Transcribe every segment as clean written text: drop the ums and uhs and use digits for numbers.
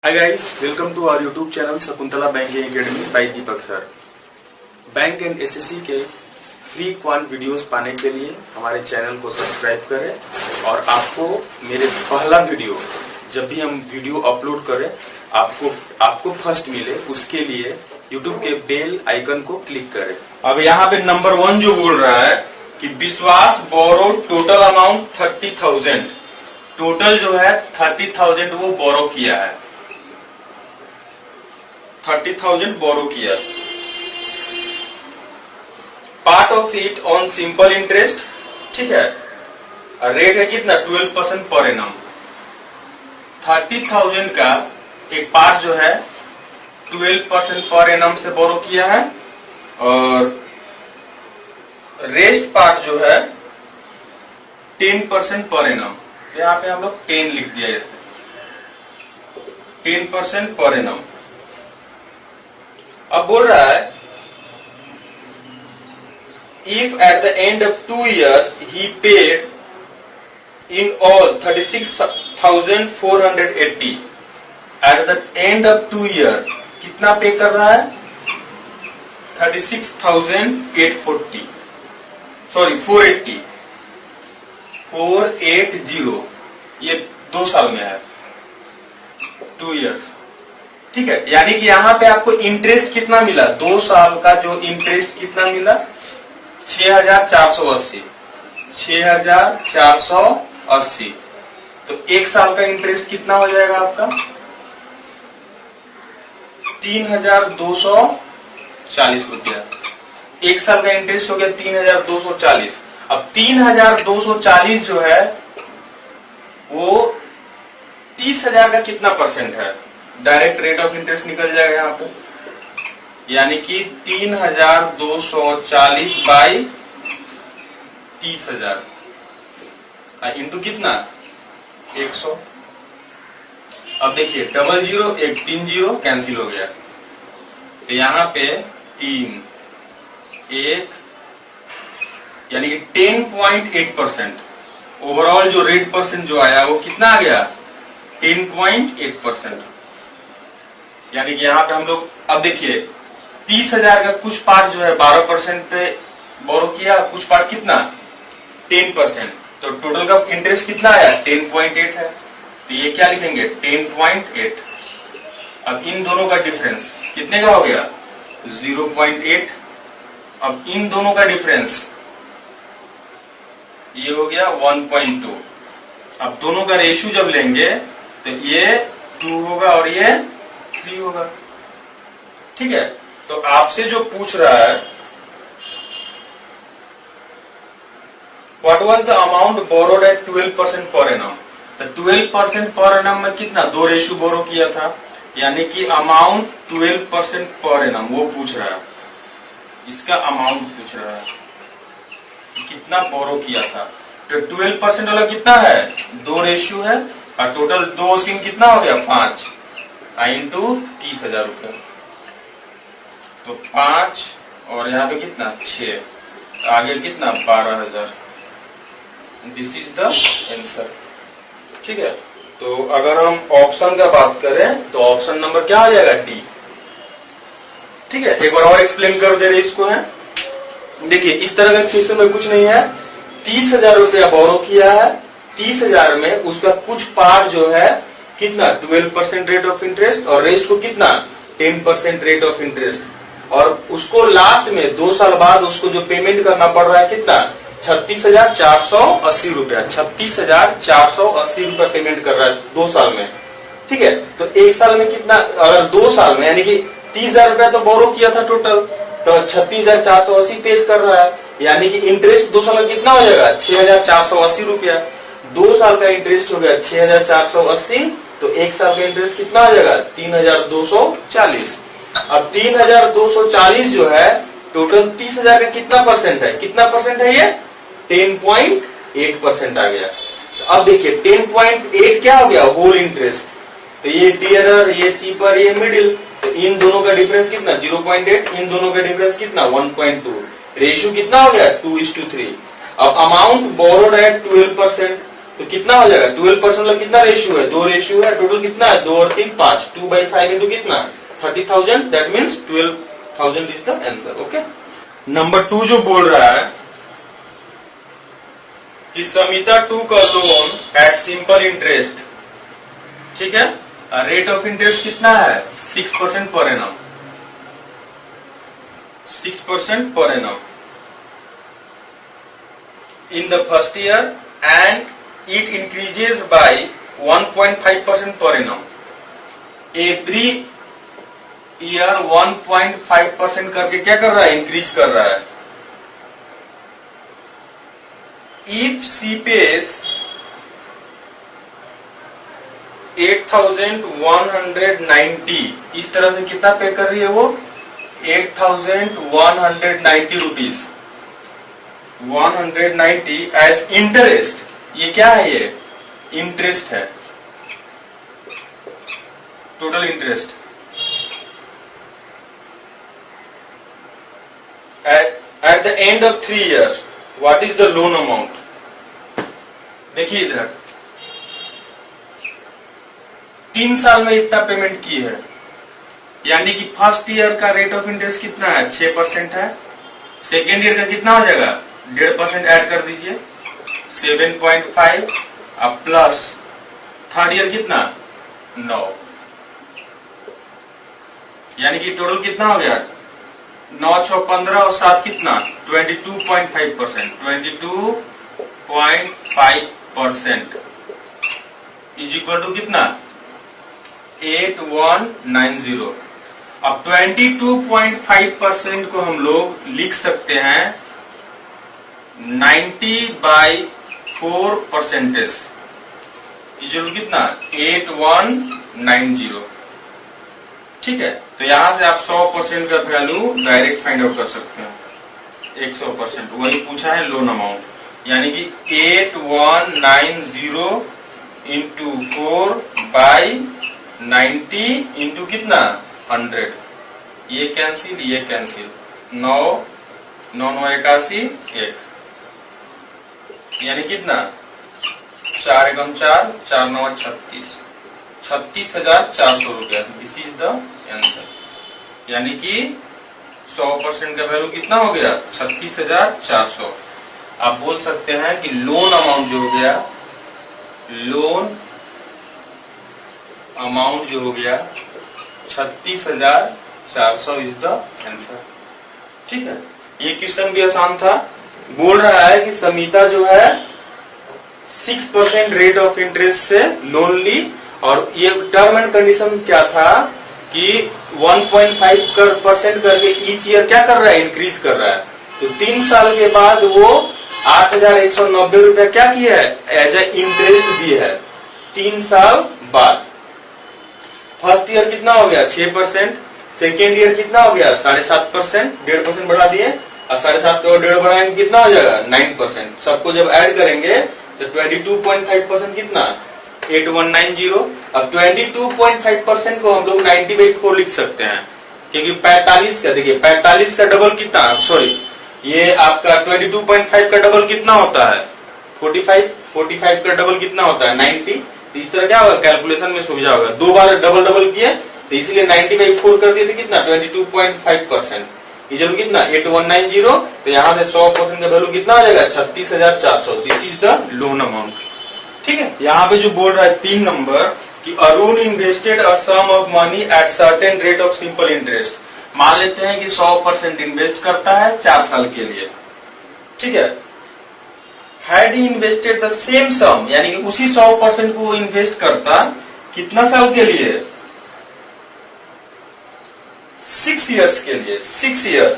Hi guys, welcome to our YouTube channel Shakuntala banking academy by Deepak sir. Bank and SSC के free क्वाल videos पाने के लिए हमारे चैनल को सब्सक्राइब करें और आपको मेरे पहला वीडियो जब भी हम वीडियो अपलोड करें आपको फर्स्ट मिले उसके लिए YouTube के बेल आइकन को क्लिक करें। अब यहाँ पे नंबर 1 जो बोल रहा है कि विश्वास बोरो टोटल अमाउंट 30,000, टोटल जो है 30,000 वो बोरो किया है, 30,000 बोरो किया। Part of it on simple interest, ठीक है। रेट है कितना 12% पर एनम। 30,000 का एक पार्ट जो है 12% पर एनम से बोरो किया है और रेस्ट पार्ट जो है 10% पर एनम। यहाँ पे हम लोग 10 लिख दिया जैसे 10% पर एनम। अब बोल रहा है if at the end of 2 years he paid in all 36,480, eight the end of 2 year कितना पे कर रहा है 36,840, सॉरी 480, ये 2 साल में है, 2 years, ठीक है। यानी कि यहाँ पे आपको इंटरेस्ट कितना मिला, 2 साल का जो इंटरेस्ट कितना मिला 6,480, 6,480। तो 1 साल का इंटरेस्ट कितना हो जाएगा आपका 3,240 रुपया। 1 साल का इंटरेस्ट हो गया 3,240। अब 3,240 जो है वो 30,000 का कितना परसेंट है, डायरेक्ट रेट ऑफ इंटरेस्ट निकल जाएगा यहाँ पे, यानी कि 3,240 बाई 30,000 इंटू कितना 100। अब देखिए 00 एक 30 कैंसिल हो गया, तो यहाँ पे 3 1 यानी कि 10.8%। ओवरऑल जो रेट परसेंट जो आया वो कितना आ गया 10.8%। यानी कि यहाँ पे हम लोग अब देखिए 30,000 का कुछ पार्ट जो है 12% पे बोरो किया, कुछ पार्ट कितना 10%, तो टोटल का इंटरेस्ट कितना आया 10.8 है। तो ये क्या लिखेंगे 10.8। अब इन दोनों का डिफरेंस कितने का हो गया 0.8। अब इन दोनों का डिफरेंस ये हो गया 1.2। अब दोनों का रेशियो जब लेंगे तो ये 2 होगा और ये 3 होगा, ठीक है। तो आपसे जो पूछ रहा है what was the amount borrowed at 12% per annum, तो 12% पर एनम में कितना 2 रेशियो बोरो किया था, यानी कि अमाउंट 12% पर एनम वो पूछ रहा है, इसका अमाउंट पूछ रहा है कितना बोरो किया था। तो 12% वाला कितना है 2 रेशियो है और टोटल 2 3 कितना हो गया 5 इंटू 30,000 रुपये, तो 5 और यहाँ पे कितना 6, आगे कितना 12,000। दिस इज द आंसर, ठीक है। तो अगर हम ऑप्शन का बात करें तो ऑप्शन नंबर क्या आ जाएगा डी, ठीक है। एक बार और एक्सप्लेन कर दे रहे इसको है। देखिए इस तरह का क्वेश्चन में कुछ नहीं है, 30,000 रुपया बोरो किया है, 30,000 में उसका कुछ पार्ट जो है कितना 12% रेट ऑफ इंटरेस्ट और रेस्ट को कितना 10% रेट ऑफ इंटरेस्ट, और उसको लास्ट में 2 साल बाद उसको जो पेमेंट करना पड़ रहा है कितना 36,480 रुपया, 36,480 रुपया पेमेंट कर रहा है 2 साल में, ठीक है। तो 1 साल में कितना, अगर 2 साल में यानी कि 30,000 रुपया तो बोरो किया था टोटल, तो 36,480 पे कर रहा है, यानी कि इंटरेस्ट 2 साल में कितना हो जाएगा 6,480 रुपया। 2 साल का इंटरेस्ट हो गया 6,480, तो 1 साल का इंटरेस्ट कितना आ जाएगा 3,240। अब 3,240 जो है टोटल 30,000 का कितना परसेंट है, कितना परसेंट है ये 10.8% आ गया। तो अब देखिए 10.8 क्या हो गया होल इंटरेस्ट, तो ये डियरर ये चीपर ये मिडिल, तो इन दोनों का डिफरेंस कितना 0.8, इन दोनों का डिफरेंस कितना 1.2, रेशियो कितना हो गया 2:3। अब अमाउंट बोरोड है 12%, तो कितना हो जाएगा 12% मतलब कितना रेशियो है, 2 रेशियो है, टोटल कितना है 2 और 3 5, 2/5 इंटू कितना 30,000, that means 12,000 is the answer. Okay. Number 2 जो बोल रहा है कि Samita took a loan at simple interest, ठीक है, रेट ऑफ इंटरेस्ट कितना है 6% per annum, 6% per annum in the first year and it increases by 1.5% per annum. Every year 1.5% करके क्या कर रहा है, इंक्रीज कर रहा है। If she pays 8,190, इस तरह से कितना पे कर रही है वो 8,190 रुपीज, 190 एज इंटरेस्ट। ये क्या है, ये इंटरेस्ट है, total interest. Eight the end of 3 years what is the loan amount. देखिए इधर 3 साल में इतना पेमेंट की है, यानी कि फर्स्ट ईयर का रेट ऑफ इंटरेस्ट कितना है 6% है, सेकेंड ईयर का कितना हो जाएगा 1.5% ऐड कर दीजिए 7.5, अब प्लस थर्ड ईयर कितना 9, यानी कि टोटल कितना हो गया 9 6 15 और 7 कितना 22.5%, 22.5% इज इक्वल टू कितना 8190। अब 22.5% को हम लोग लिख सकते हैं 90/4%, इज कितना 8190, ठीक है। तो यहां से आप 100% का वैल्यू डायरेक्ट फाइंड आउट कर सकते हैं, 100%, वही पूछा है लोन अमाउंट, यानी कि 8190 इंटू 4/90 इंटू कितना 100, ये कैंसिल, 9 9 9 81, 1, यानी कितना 4 एकम 4, 4 9 36, 36,400 रुपया। दिस इज द आंसर, यानी कि 100% का वैल्यू कितना हो गया 36,400। आप बोल सकते हैं कि लोन अमाउंट जो हो गया, लोन अमाउंट जो हो गया 36,400 इज द आंसर, ठीक है। ये क्वेश्चन भी आसान था। बोल रहा है कि समिता जो है 6% रेट ऑफ इंटरेस्ट से लोन ली, और ये टर्म एंड कंडीशन क्या था कि 1.5% करके ईच ईयर क्या कर रहा है इंक्रीज कर रहा है। तो 3 साल के बाद वो 8,190 रुपया क्या किया है एज ए इंटरेस्ट दी है 3 साल बाद। फर्स्ट ईयर कितना हो गया 6%, सेकेंड ईयर कितना हो गया 7.5%, 1.5% बढ़ा दिए, और 7.5 को 1.5 बढ़ाएंगे कितना हो जाएगा 9%। सबको जब ऐड करेंगे तो 22.5% कितना 8190। अब 22.5% को हम लोग 90/4 लिख सकते हैं, क्योंकि 45 का देखिए 45 का डबल कितना, सॉरी ये आपका 22.5 का डबल कितना होता है 45 का डबल कितना होता है 90। तो इस तरह क्या होगा कैलकुलेशन में सुविधा होगा, 2 बार डबल किए तो इसलिए 90/4 कर दिए थे कितना 22.5%, ये जरूर कितना 8190। तो यहाँ से 100% का वैल्यू कितना आ जाएगा 36,400। This is the loan amount, ठीक है। यहाँ पे जो बोल रहा है 3 नंबर कि Arun invested a sum of money at certain rate of simple interest. मान लेते हैं कि 100% इन्वेस्ट करता है 4 साल के लिए, ठीक है। Had he invested the same sum, यानी कि उसी 100% को इन्वेस्ट करता कितना साल के लिए 6 years के लिए, 6 years।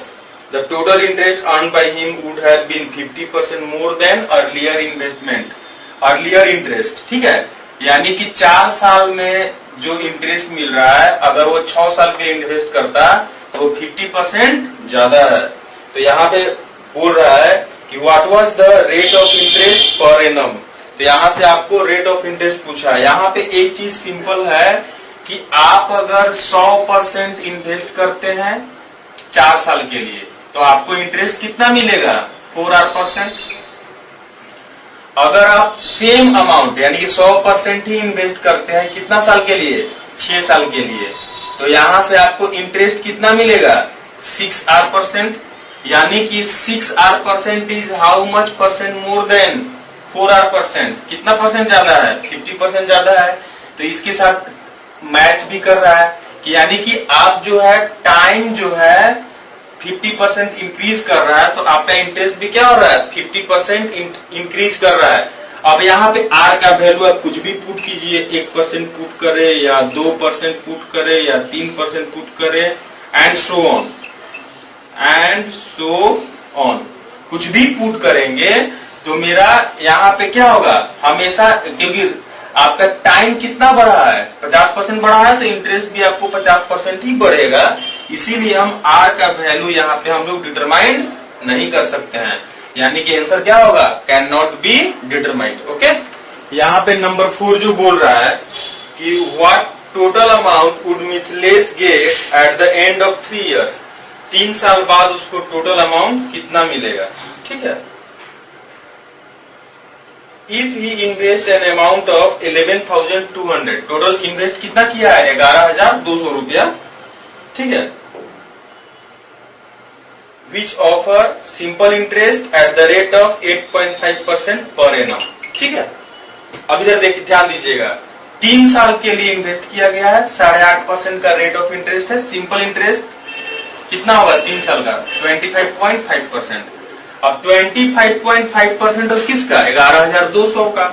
The total interest earned by him would have been 50% more than earlier investment, earlier interest, ठीक है। यानी कि 4 साल में जो इंटरेस्ट मिल रहा है अगर वो 6 साल के इन्वेस्ट करता तो 50% ज्यादा है। तो यहाँ पे बोल रहा है कि what was the rate of interest per annum. तो यहाँ से आपको रेट ऑफ इंटरेस्ट पूछा है। यहाँ पे एक चीज सिंपल है कि आप अगर 100% इन्वेस्ट करते हैं 4 साल के लिए तो आपको इंटरेस्ट कितना मिलेगा 4%। अगर आप सेम अमाउंट यानी कि 100% ही इन्वेस्ट करते हैं कितना साल के लिए, 6 साल के लिए, तो यहां से आपको इंटरेस्ट कितना मिलेगा, 6R%, यानी कि 6R% is how much percent more than 4R%, कितना परसेंट ज्यादा है, 50% ज्यादा है। तो इसके साथ मैच भी कर रहा है कि यानी कि आप जो है टाइम जो है 50% इंक्रीज कर रहा है, तो आपका इंटरेस्ट भी क्या हो रहा है, 50% इंक्रीज कर रहा है। अब यहाँ पे आर का वैल्यू आप कुछ भी पुट कीजिए, 1% पुट करे या 2% पुट करे या 3% पुट करे, एंड सो ऑन, कुछ भी पुट करेंगे तो मेरा यहाँ पे क्या होगा, हमेशा, क्योंकि आपका टाइम कितना बढ़ा है, 50% बढ़ा है, तो इंटरेस्ट भी आपको 50% ही बढ़ेगा। इसीलिए हम आर का वैल्यू यहाँ पे हम लोग डिटरमाइंड नहीं कर सकते हैं, यानी कि आंसर क्या होगा, can not be determined. Okay, यहाँ पे नंबर 4 जो बोल रहा है कि what total amount would Mithilesh get at the end of 3 years, 3 साल बाद उसको टोटल अमाउंट कितना मिलेगा। ठीक है, if he invest an amount of 11,200, total invest कितना किया है, 11,200 रुपया। ठीक है, which offer simple interest eight the rate of 8.5% per annum. ठीक है, अब इधर देखिए, ध्यान दीजिएगा, 3 साल के लिए इन्वेस्ट किया गया है, 8.5% का रेट ऑफ इंटरेस्ट है, सिंपल इंटरेस्ट कितना होगा 3 साल का, 25.5%। अब 25.5% और किसका, 11,200 का,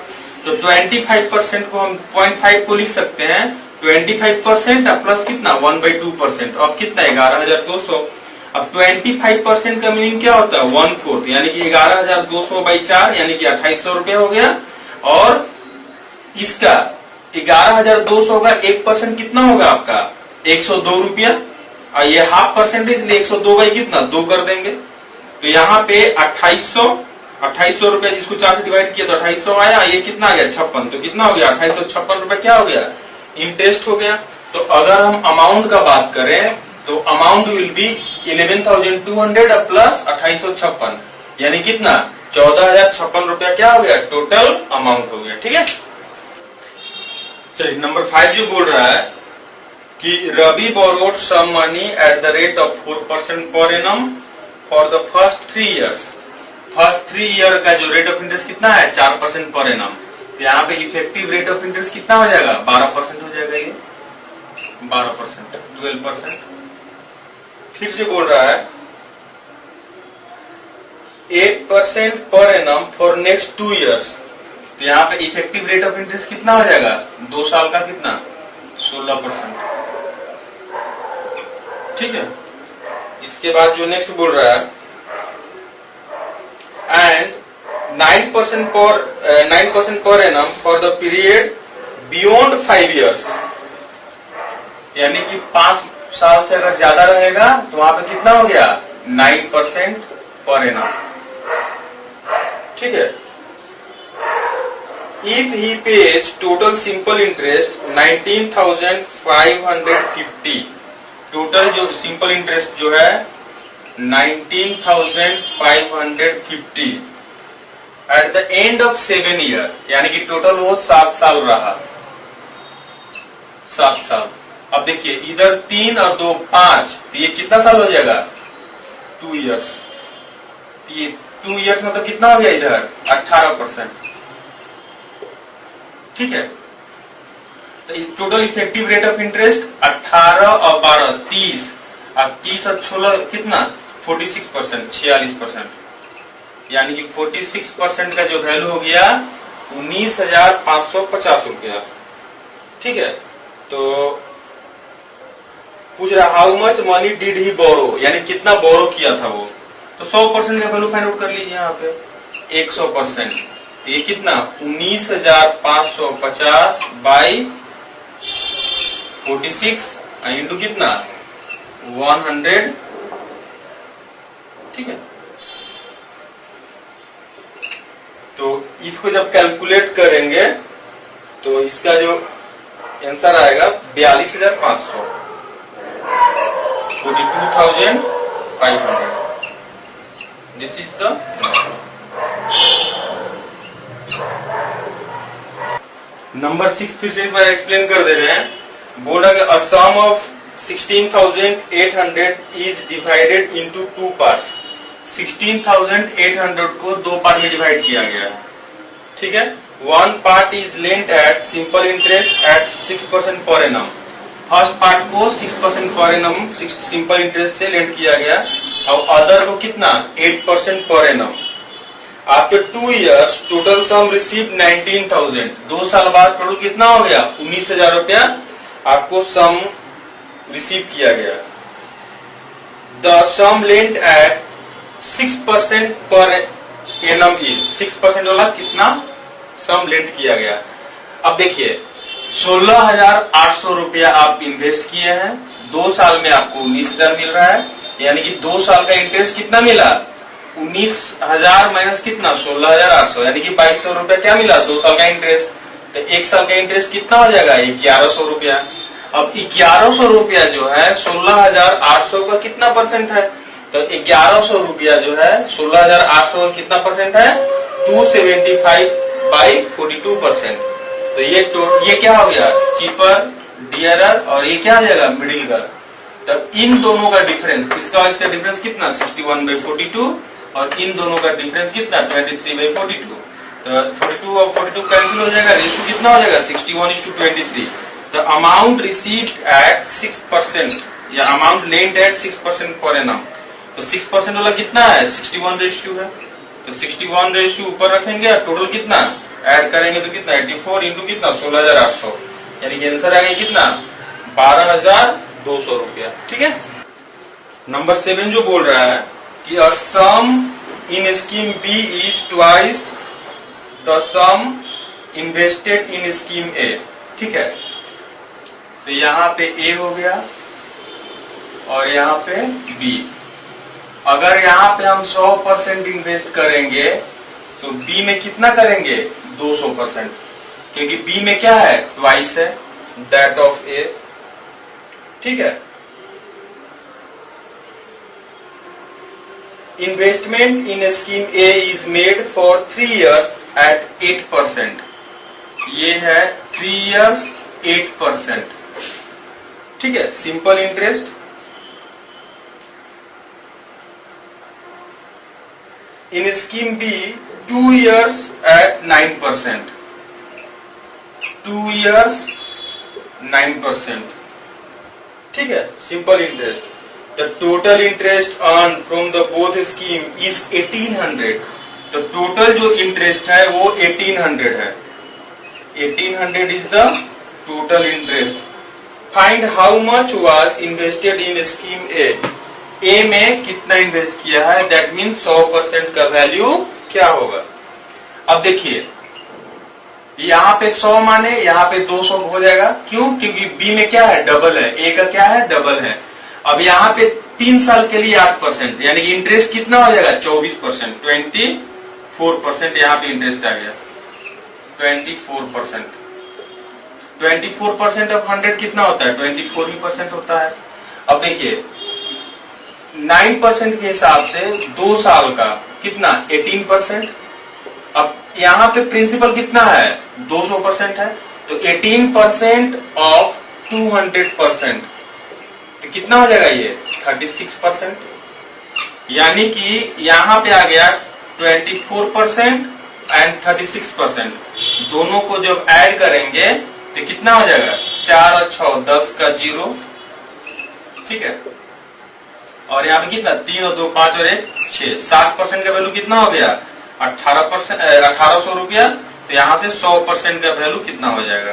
तो 25% को हम 0.5 को लिख सकते हैं, 25% प्लस कितना 1/2%, अब कितना 11,200। अब 25% का मीनिंग क्या होता है, 1/4, यानी कि 11,200/4 यानी कि 2,800 रुपया हो गया। और इसका 11,200 का 1% कितना होगा आपका, 102 रुपया, और ये 0.5% इसलिए 102 बाई कितना 2 कर देंगे, तो यहाँ पे 2,800 रुपया, जिसको 4 से डिवाइड किया तो 2,800 आया, ये कितना आ गया 56, तो कितना हो गया 2,856 रुपया क्या हो गया, इंटरेस्ट हो गया। तो अगर हम अमाउंट का बात करें तो अमाउंट विल बी 11,200 प्लस 2,856, यानी कितना 14,056 रुपया क्या हो गया, टोटल अमाउंट हो गया। ठीक है, चलिए नंबर 5 जो बोल रहा है कि Ravi borrowed some money at the rate of 4% per annum for the first 3 years. First 3 year का जो रेट ऑफ इंटरेस्ट कितना है, 4% पर एनम, तो यहाँ पे इफेक्टिव रेट ऑफ इंटरेस्ट कितना हो जाएगा, 12% हो जाएगा, ये 12%, 12%। फिर से बोल रहा है 8% per annum for next 2 years, तो यहाँ पे इफेक्टिव रेट ऑफ इंटरेस्ट कितना हो जाएगा, 2 साल का कितना 16%। ठीक है, इसके बाद जो नेक्स्ट बोल रहा है एंड 9% पर annum for the period beyond 5 years, यानी कि 5 साल से अगर ज्यादा रहेगा तो वहां पे कितना हो गया 9% पर एनम। ठीक है, if he page total simple interest 19,550, total जो सिंपल इंटरेस्ट जो है 19,550 eight the end of 7 year, यानी कि टोटल वो 7 साल रहा, 7 साल। अब देखिए इधर 3 और 2 5, तो ये कितना साल हो जाएगा 2 इयर्स, ये 2 इयर्स मतलब कितना हो गया इधर 18%। ठीक है, तो total effective rate of interest 18 और 12 30, अब 30 और 16 कितना 46%, 46%, यानी कि 46% का जो वैल्यू हो गया 19,550 रुपया। ठीक है, तो पूछ रहा how much money did he borrow, यानी कितना बोरो किया था वो, तो 100% का वैल्यू फाइंड आउट कर लीजिए यहाँ पे 100%, ये कितना 19,550 बाई 46 इंटू कितना 100। ठीक है, तो इसको जब कैलकुलेट करेंगे तो इसका जो आंसर आएगा 42,500, 42,500। दिस इज द नंबर 6 फिर से इस बार एक्सप्लेन कर दे रहे हैं। बोला कि a sum of 16,800 is divided into two parts. 16,800 को दो पार्ट में डिवाइड किया गया है, ठीक है। One part is lent at simple interest at 6% per annum. First part को 6% पर एनम सिंपल इंटरेस्ट से लेंट किया गया, और अदर को कितना 8% per annum. After 2 years total sum receive 19,000। 2 साल बाद टोटल कितना हो गया 19,000 रुपया आपको सम रिसीव किया गया। The some lent eight 6% per annum is 6% वाला कितना सम लेंट किया गया। अब देखिए 16,800 रुपया आप इन्वेस्ट किए हैं, 2 साल में आपको 19,000 मिल रहा है, यानी कि 2 साल का इंटरेस्ट कितना मिला 19,000 माइनस कितना 16,800, यानी कि 2,200 रुपया क्या मिला 2 साल का इंटरेस्ट। तो 1 साल का इंटरेस्ट कितना हो जाएगा 1,100 रुपया। अब 1,100 रुपया जो है 16,800 का कितना परसेंट है, तो 1,100 रुपया जो है 16,800 का कितना परसेंट है 275/42%। तो ये क्या हो गया चीपर, डियरर, और ये क्या हो जाएगा मिडिल का। तब इन दोनों का डिफरेंस, इसका और इसका डिफरेंस कितना 61/42, और इन दोनों का डिफरेंस कितना 23/42। तो 42 और 42 कैंसिल हो जाएगा, रेशियो कितना हो जाएगा 61:23। द अमाउंट रिसीव्ड एट 6% या amount lent eight 6% per annum. तो 6% वाला कितना है 61 रेशियो है, तो 61 रेशियो ऊपर रखेंगे, टोटल कितना ऐड करेंगे तो कितना 84 इंटू कितना 16,800, यानी कि आंसर आ गया कितना 12,200 रुपया, ठीक है। नंबर 7 जो बोल रहा है कि a sum in scheme B is twice the sum invested in scheme A, ठीक है। तो यहाँ पे ए हो गया और यहाँ पे बी। अगर यहाँ पे हम 100% इन्वेस्ट करेंगे तो बी में कितना करेंगे 200%, क्योंकि बी में क्या है ट्वाइस है दैट ऑफ ए, ठीक है। Investment in scheme A is made for 3 years एट 8%। ये है 3 years 8%, ठीक है, simple interest. In scheme B 2 years at 9%, 2 years 9%, ठीक है, simple interest. The total interest earn from the both scheme is 1,800। तो टोटल जो इंटरेस्ट है वो 1,800 है, 1,800 is the total interest. Find how much was invested in scheme A में कितना invest किया है, दैट मीन 100% का वैल्यू क्या होगा। अब देखिए यहाँ पे 100 माने यहाँ पे 200 हो जाएगा, क्यों, क्योंकि बी में क्या है डबल है, ए का क्या है डबल है। अब यहाँ पे 3 साल के लिए 8%, यानी कि इंटरेस्ट कितना हो जाएगा 24%, 24% यहाँ पे इंटरेस्ट आ गया 24%। 24% ऑफ 100 कितना होता है 24% होता है। अब देखिए 9% के हिसाब से 2 साल का कितना 18%। अब यहाँ पे प्रिंसिपल कितना है 200% है, तो 18% ऑफ 200% तो कितना हो जाएगा ये 36%। यानी कि यहाँ पे आ गया 24% एंड 36%, दोनों को जब ऐड करेंगे तो कितना हो जाएगा 4 और 6 10 का 0, ठीक है। और यहाँ पे कितना 3 और 2 5 और 1 6, 60% का वैल्यू कितना हो गया 18%, 1,800 रुपया। तो यहाँ से 100% का वैल्यू कितना हो जाएगा,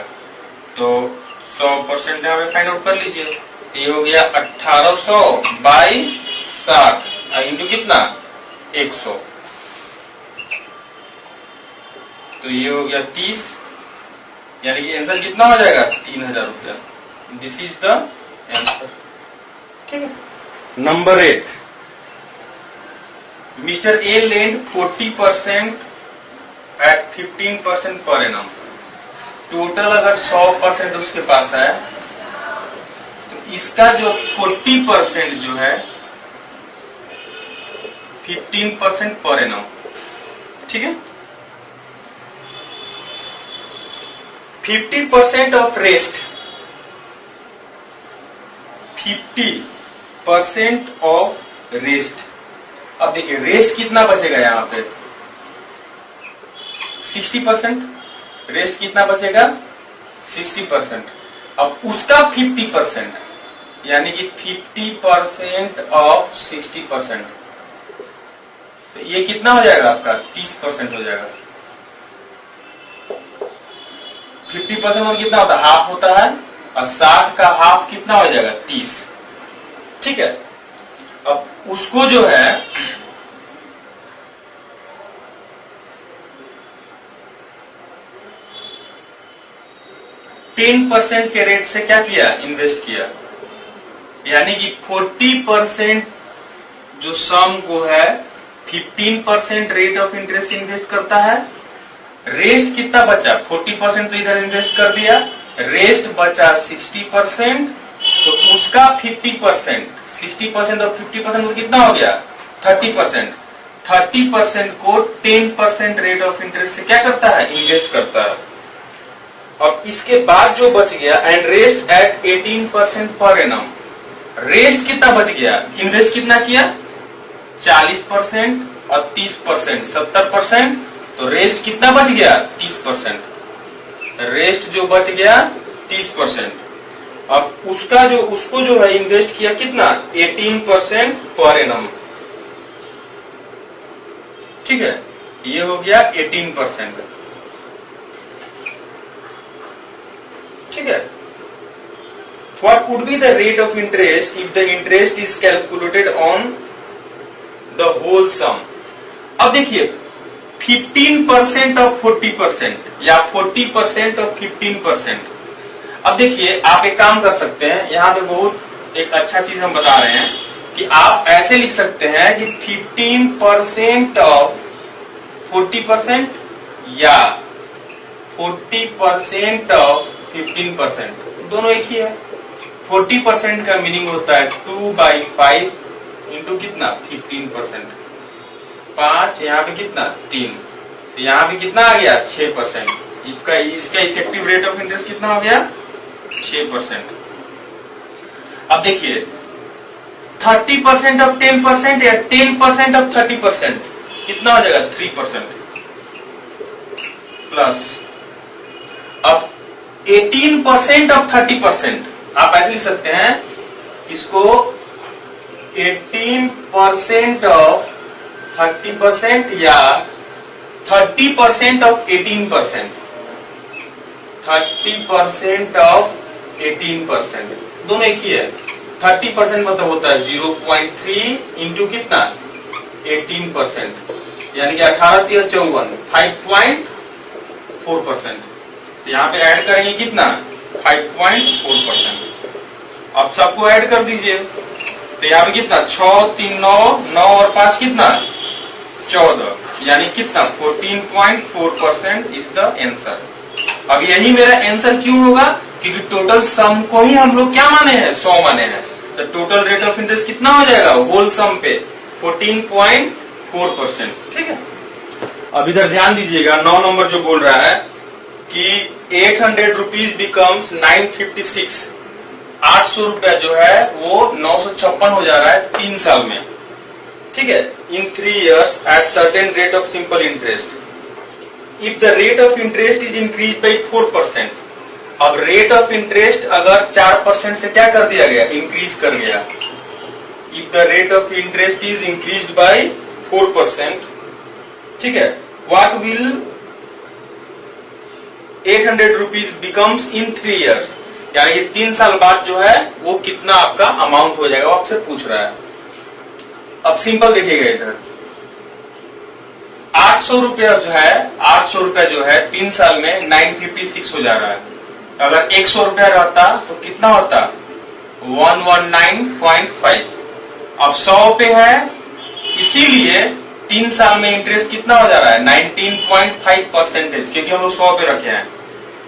तो 100% यहाँ पे फाइंड आउट कर लीजिए। ये हो गया 1,800/60 इंटू कितना 100, तो ये हो गया 30, यानी कि आंसर कितना हो जाएगा 3,000 रुपया। दिस इज द आंसर, ठीक है। Number 8, mister A lend 40% at 15% per annum. Total अगर 100% उसके पास है तो इसका जो 40% जो है 15% पर एनम, ठीक है। 50% ऑफ रेस्ट, 50% ऑफ रेस्ट। अब देखिए रेस्ट कितना बचेगा यहां पे, 60%। रेस्ट कितना बचेगा, 60%। अब उसका 50% यानी कि 50% ऑफ 60%, तो ये कितना हो जाएगा आपका, 30% हो जाएगा। 50% और कितना होता है, हाफ होता है, और 60 का हाफ कितना हो जाएगा, 30। ठीक है, अब उसको जो है %10 के रेट से क्या किया, इन्वेस्ट किया, यानी कि 40% जो सम को है 15% रेट ऑफ इंटरेस्ट इन्वेस्ट करता है। रेस्ट कितना बचा, 40% तो इधर इन्वेस्ट कर दिया, रेस्ट बचा 60%, तो उसका 50%, 60% और 50% तो कितना हो गया, 30%। 30% को 10% रेट ऑफ इंटरेस्ट से क्या करता है, इन्वेस्ट करता है। और इसके बाद जो बच गया, and rest at 18% per annum, rest कितना बच गया, इन्वेस्ट कितना किया, 40% और 30%, 70%, तो रेस्ट कितना बच गया, 30%। रेस्ट जो बच गया 30%। अब उसको जो है इन्वेस्ट किया कितना, 18% पर एनम। ठीक है, ये हो गया 18%। ठीक है, what would be the rate of interest if the interest is calculated on the whole sum? अब देखिए 15% ऑफ 40% या 40% ऑफ 15%। अब देखिए आप एक काम कर सकते हैं, यहाँ पे बहुत एक अच्छा चीज हम बता रहे हैं कि आप ऐसे लिख सकते हैं कि 15% ऑफ 40% या 40% ऑफ 15%, दोनों एक ही है। 40% का मीनिंग होता है 2/5 इंटू कितना, 15%, 5, यहाँ पे कितना 3, तो यहाँ पे कितना आ गया 6%। इसका इफेक्टिव रेट ऑफ इंटरेस्ट कितना हो गया, 6%। अब देखिए 30% ऑफ 10% या 10% ऑफ 30% कितना हो जाएगा, 3% प्लस। अब 18% ऑफ 30%, आप ऐसे लिख सकते हैं इसको 18% ऑफ 30% या 30% ऑफ 18%, 30% ऑफ 18%, दोनों एक ही है। 30% मतलब होता है 0.3 इंटू कितना, 18%, यानी कि 18 × 54, 5.4%। तो यहाँ पे ऐड करेंगे कितना, 5.4%। अब सबको ऐड कर दीजिए, तो यहाँ पे कितना, 6, 3, 9 और 5 कितना, 14, यानी कितना 14.4% इज द आंसर। अब यही मेरा आंसर क्यों होगा, क्योंकि टोटल सम को ही हम लोग क्या माने हैं, 100 माने हैं। तो टोटल रेट ऑफ इंटरेस्ट कितना हो जाएगा होल सम पे, 14.4%। ठीक है, अब इधर ध्यान दीजिएगा, 9 नंबर जो बोल रहा है कि 800 रुपीज बिकम्स 956, 800 रुपया जो है वो 956 हो जा रहा है 3 साल में। ठीक है, इन 3 years eight certain rate of simple interest. If the rate of interest is increase by 4%, अब रेट ऑफ इंटरेस्ट अगर 4% से क्या कर दिया गया, इंक्रीज कर गया। If the rate of interest is increase by 4%, ठीक है, what will 800 rupees becomes in 3 years, यानी कि 3 साल बाद जो है वो कितना आपका अमाउंट हो जाएगा, वो आपसे पूछ रहा है। अब सिंपल देखिएगा इधर, 800 रुपया जो है, 800 रुपया जो है 3 साल में 956 हो जा रहा है। अगर 100 रुपया रहता तो कितना होता, 119.5। अब 100 पे है, इसीलिए 3 साल में इंटरेस्ट कितना हो जा रहा है, 19.5%, क्योंकि हम लोग 100 पे रखे हैं।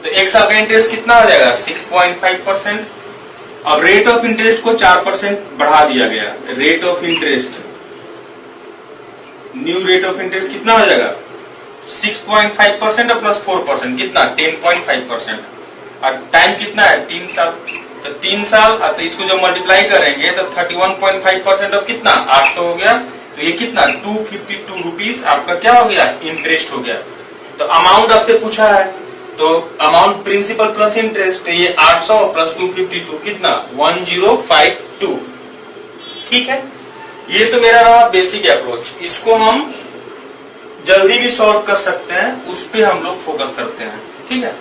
तो 1 साल का इंटरेस्ट कितना हो जाएगा, 6.5%। अब रेट ऑफ इंटरेस्ट को 4% बढ़ा दिया गया। Rate of interest, new rate of interest कितना हो जाएगा, 6.5% और प्लस 4% कितना 10.5%। और टाइम कितना है 3 साल, तो 3 साल तो इसको जब मल्टीप्लाई करेंगे तो 31.5% ऑफ कितना 800 हो गया। तो ये कितना 252 रुपीज आपका क्या हो गया इंटरेस्ट हो गया। तो अमाउंट आपसे पूछा है तो अमाउंट प्रिंसिपल प्लस इंटरेस्ट, तो ये 800 प्लस 252 कितना 1052। ठीक है, ये तो मेरा रहा बेसिक अप्रोच। इसको हम जल्दी भी सॉल्व कर सकते हैं, उस पे हम लोग फोकस करते हैं। ठीक है,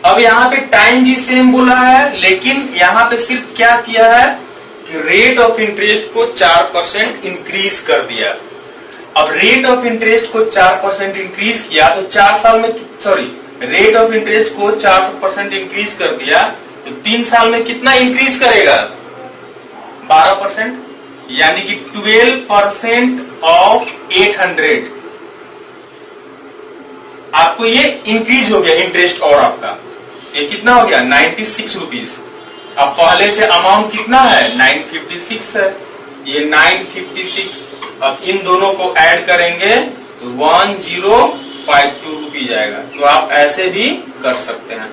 अब यहाँ पे टाइम भी सेम बोला है, लेकिन यहाँ पे सिर्फ क्या किया है कि रेट ऑफ इंटरेस्ट को 4% इंक्रीज कर दिया। अब रेट ऑफ इंटरेस्ट को 4% इंक्रीज किया तो 4 साल में रेट ऑफ इंटरेस्ट को 4% इंक्रीज कर दिया तो 3 साल में कितना इंक्रीज करेगा 12%, यानी कि 12% ऑफ 800 आपको ये इंक्रीज हो गया इंटरेस्ट। और आपका ये कितना हो गया 96 रुपीज। अब पहले से अमाउंट कितना है 956 है, ये 956। अब इन दोनों को ऐड करेंगे तो 1052 रुपीज आएगा। तो आप ऐसे भी कर सकते हैं।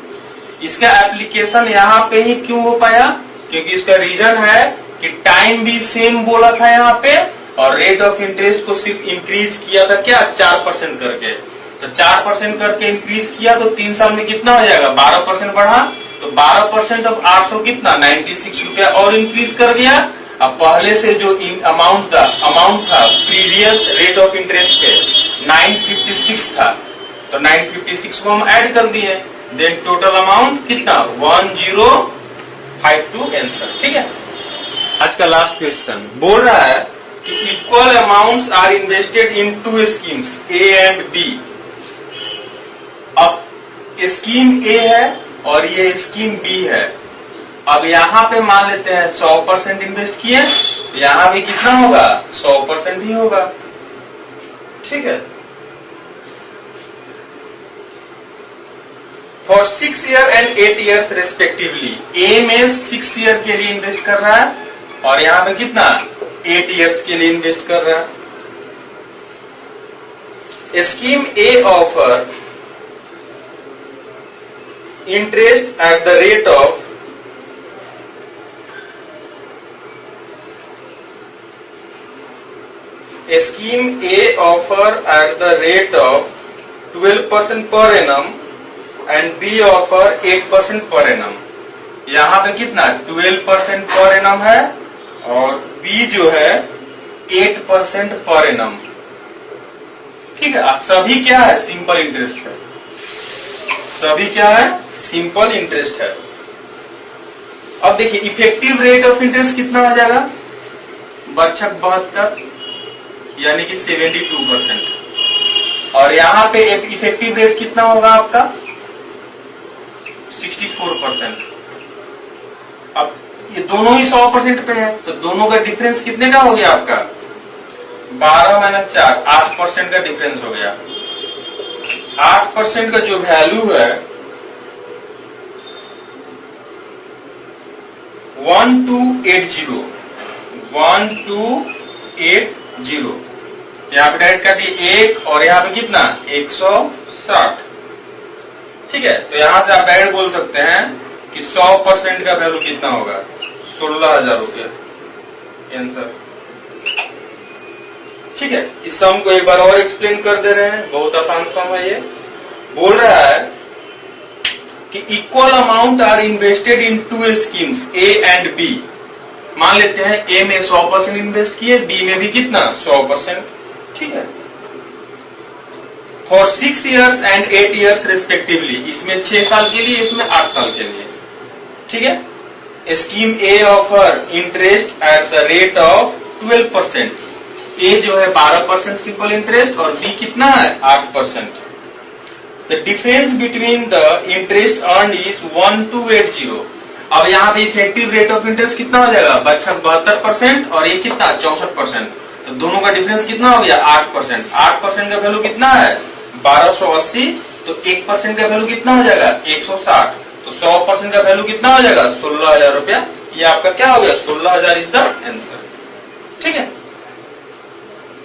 इसका एप्लीकेशन यहाँ पे ही क्यों हो पाया, क्योंकि इसका रीजन है कि टाइम भी सेम बोला था यहाँ पे और रेट ऑफ इंटरेस्ट को सिर्फ इंक्रीज किया था क्या 4% करके। तो 4% करके इंक्रीज किया तो 3 साल में कितना हो जाएगा 12% बढ़ा, तो 12% ऑफ 800 कितना 96 रुपया और इंक्रीज कर गया। अब पहले से जो अमाउंट था प्रीवियस रेट ऑफ इंटरेस्ट पे 956 था, तो 956 को हम ऐड कर दिए, देन टोटल अमाउंट कितना 1052 आंसर। ठीक है, आज का लास्ट क्वेश्चन बोल रहा है कि equal amounts are invested in 2 schemes A and B. अब स्कीम ए है और ये स्कीम बी है। अब यहाँ पे मान लेते हैं 100% इन्वेस्ट किए, यहाँ भी कितना होगा 100% ही होगा। ठीक है, for 6 year and 8 years respectively, A में 6 ईयर के लिए इन्वेस्ट कर रहा है और यहाँ पे कितना 8 ईयर्स के लिए इन्वेस्ट कर रहा है। Scheme A offer interest at the rate of scheme A offer at the rate of 12% per annum and B offer 8% per annum। यहाँ पे कितना 12% per annum है और B जो है 8% per annum। ठीक है, सभी क्या है सिंपल इंटरेस्ट है, सभी क्या है सिंपल इंटरेस्ट है। अब देखिए इफेक्टिव रेट ऑफ इंटरेस्ट कितना आ जाएगा 72 यानी कि 72%। और यहाँ पे इफेक्टिव रेट कितना होगा आपका 64%। अब ये दोनों ही 100% पे है तो दोनों का डिफरेंस कितने का हो गया आपका 12 माइनस 4 8% का डिफरेंस हो गया। 8% का जो वैल्यू है 1280 यहाँ पे डायरेक्ट कर दिए 1 और यहाँ पे कितना 160। ठीक है, तो यहाँ से आप डायरेक्ट बोल सकते हैं कि 100% का वैल्यू कितना होगा 16,000 रुपया आंसर। ठीक है, इस सम को एक बार और एक्सप्लेन कर दे रहे हैं, बहुत आसान सम है। ये बोल रहा है कि equal amount are invested in 2 schemes A and B. मान लेते हैं ए में 100% इन्वेस्ट किए, बी में भी कितना 100%। ठीक है, for 6 years and 8 years respectively, इसमें 6 साल के लिए, इसमें 8 साल के लिए। ठीक है, scheme A offer interest eight the rate of 12%। ए जो है 12% सिंपल इंटरेस्ट और बी कितना है 8%। The difference between the interest earn is 1280। अब यहाँ पे इफेक्टिव रेट ऑफ इंटरेस्ट कितना हो जाएगा 72% और ये कितना 64%। तो दोनों का डिफरेंस कितना हो गया 8%। 8% का वैल्यू कितना है 1280, तो 1% का वैल्यू कितना हो जाएगा 160। तो 100% का वैल्यू कितना हो जाएगा 16,000 रुपया। ये आपका क्या हो गया 16,000 इज द आंसर। ठीक है।